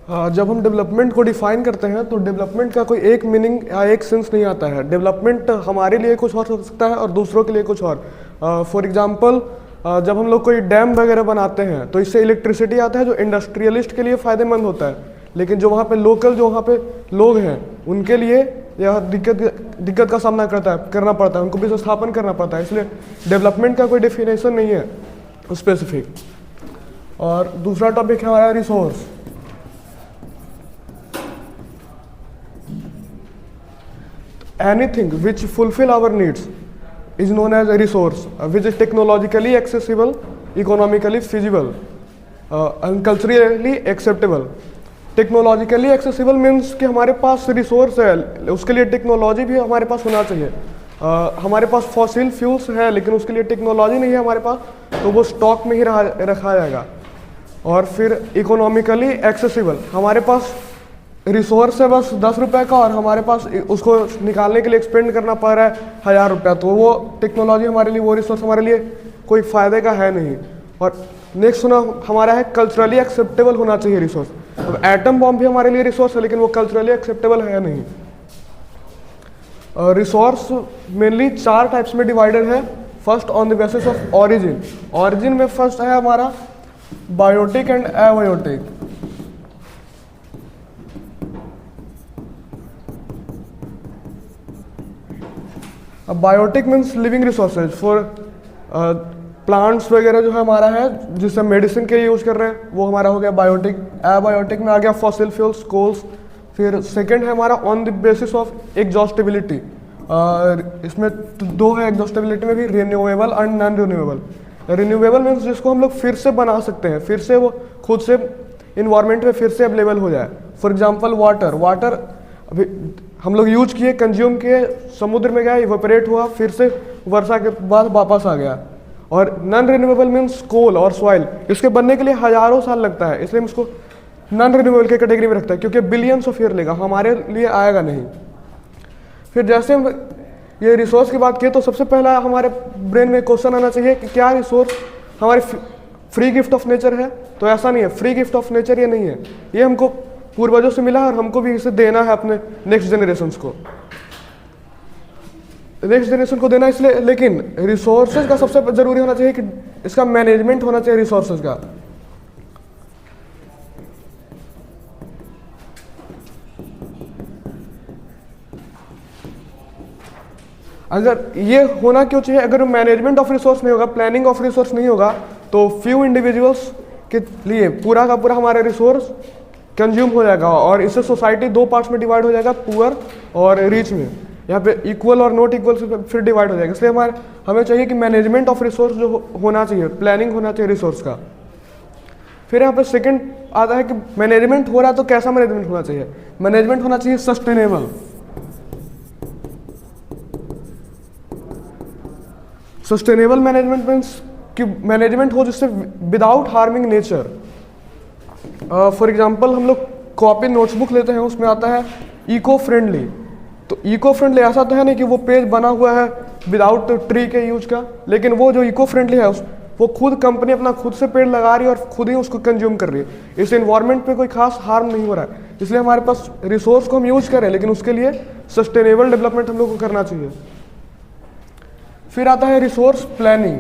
जब हम डेवलपमेंट को डिफाइन करते हैं तो डेवलपमेंट का कोई एक मीनिंग या एक सेंस नहीं आता है। डेवलपमेंट हमारे लिए कुछ और हो सकता है और दूसरों के लिए कुछ और। फॉर एग्जांपल जब हम लोग कोई डैम वगैरह बनाते हैं तो इससे इलेक्ट्रिसिटी आता है जो इंडस्ट्रियलिस्ट के लिए फ़ायदेमंद होता है, लेकिन जो वहाँ पे लोकल जो वहाँ पे लोग हैं उनके लिए यह दिक्कत का सामना करना पड़ता है, उनको भी स्थापन करना पड़ता है। इसलिए डेवलपमेंट का कोई डेफिनेशन नहीं है स्पेसिफिक। और दूसरा टॉपिक है हमारा resource. Anything which fulfill our needs is known as a resource, which is technologically accessible, economically feasible, and culturally acceptable. Technologically accessible means कि हमारे पास रिसोर्स है, उसके लिए टेक्नोलॉजी भी हमारे पास होना चाहिए। हमारे पास फॉसिल फ्यूल्स है लेकिन उसके लिए टेक्नोलॉजी नहीं है हमारे पास, तो वो स्टॉक में ही रखा जाएगा। और फिर इकोनॉमिकली एक्सेसिबल, हमारे पास रिसोर्स है बस 10 रुपये का और हमारे पास उसको निकालने के लिए एक्सपेंड करना पड़ रहा है 1000 रुपया, तो वो टेक्नोलॉजी हमारे लिए, वो रिसोर्स हमारे लिए कोई फ़ायदे का है नहीं। और नेक्स्ट हमारा है कल्चरली एक्सेप्टेबल होना चाहिए रिसोर्स। अब एटम बॉम्ब भी हमारे लिए रिसोर्स है लेकिन वो कल्चरली एक्सेप्टेबल है नहीं। रिसोर्स मेनली 4 टाइप्स में डिवाइडेड है। First on the basis of origin. Origin में फर्स्ट है हमारा बायोटिक एंड एबायोटिक। अब biotic means living resources for plants वगैरह जो है हमारा है जिसे मेडिसिन के लिए यूज कर रहे हैं, वो हमारा हो गया बायोटिक। एबायोटिक में आ गया फॉसिल फ्यूल्स, कोल्स। फिर सेकंड है हमारा on the basis of exhaustibility. इसमें 2 है एग्जॉस्टिबिलिटी में भी, renewable and non renewable. Renewable means जिसको हम लोग फिर से बना सकते हैं, फिर से वो खुद से इन्वायरमेंट में फिर से अवेलेबल हो जाए। फॉर एग्जाम्पल वाटर अभी हम लोग यूज किए, कंज्यूम किए, समुद्र में गया, इवेपोरेट हुआ, फिर से वर्षा के बाद वापस आ गया। और नॉन रिन्यूएबल मीन्स कोल और सॉइल, इसके बनने के लिए हजारों साल लगता है, इसलिए हम इसको नॉन रिन्यूएबल के कैटेगरी में रखता है क्योंकि बिलियंस ऑफ ईयर लेगा, हमारे लिए आएगा नहीं। फिर जैसे हम ये रिसोर्स की बात किए तो सबसे पहला हमारे ब्रेन में क्वेश्चन आना चाहिए कि क्या रिसोर्स हमारे फ्री गिफ्ट ऑफ नेचर है? तो ऐसा नहीं है, फ्री गिफ्ट ऑफ नेचर ये नहीं है, ये हमको पूर्वजों से मिला है और हमको भी इसे देना है अपने नेक्स्ट जनरेशन को देना। इसलिए लेकिन रिसोर्सेज का सबसे जरूरी होना चाहिए कि इसका मैनेजमेंट होना चाहिए रिसोर्सेज का। अगर ये होना क्यों चाहिए, अगर मैनेजमेंट ऑफ रिसोर्स नहीं होगा, प्लानिंग ऑफ रिसोर्स नहीं होगा, तो फ्यू इंडिविजुअल्स के लिए पूरा का पूरा हमारा रिसोर्स कंज्यूम हो जाएगा और इससे सोसाइटी 2 पार्ट्स में डिवाइड हो जाएगा, पुअर और रिच में। यहाँ पे इक्वल और नॉट इक्वल से फिर डिवाइड हो जाएगा। इसलिए हमें चाहिए कि मैनेजमेंट ऑफ रिसोर्स जो होना चाहिए, प्लानिंग होना चाहिए रिसोर्स का। फिर यहाँ पे सेकंड आता है कि मैनेजमेंट हो रहा है तो कैसा मैनेजमेंट होना चाहिए? मैनेजमेंट होना चाहिए सस्टेनेबल। सस्टेनेबल मैनेजमेंट मीन्स कि मैनेजमेंट हो जिससे without harming nature. For example हम लोग कॉपी नोटबुक लेते हैं, उसमें आता है इको फ्रेंडली। तो इको फ्रेंडली ऐसा तो है नहीं कि वो पेज बना हुआ है विदाउट ट्री के यूज का, लेकिन वो जो इको फ्रेंडली है वो खुद कंपनी अपना खुद से पेड़ लगा रही है और खुद ही उसको कंज्यूम कर रही है। इससे इन्वायरमेंट पे कोई खास हार्म नहीं हो रहा है। इसलिए हमारे पास रिसोर्स को हम यूज करें लेकिन उसके लिए सस्टेनेबल डेवलपमेंट हम लोग को करना चाहिए। फिर आता है रिसोर्स प्लानिंग।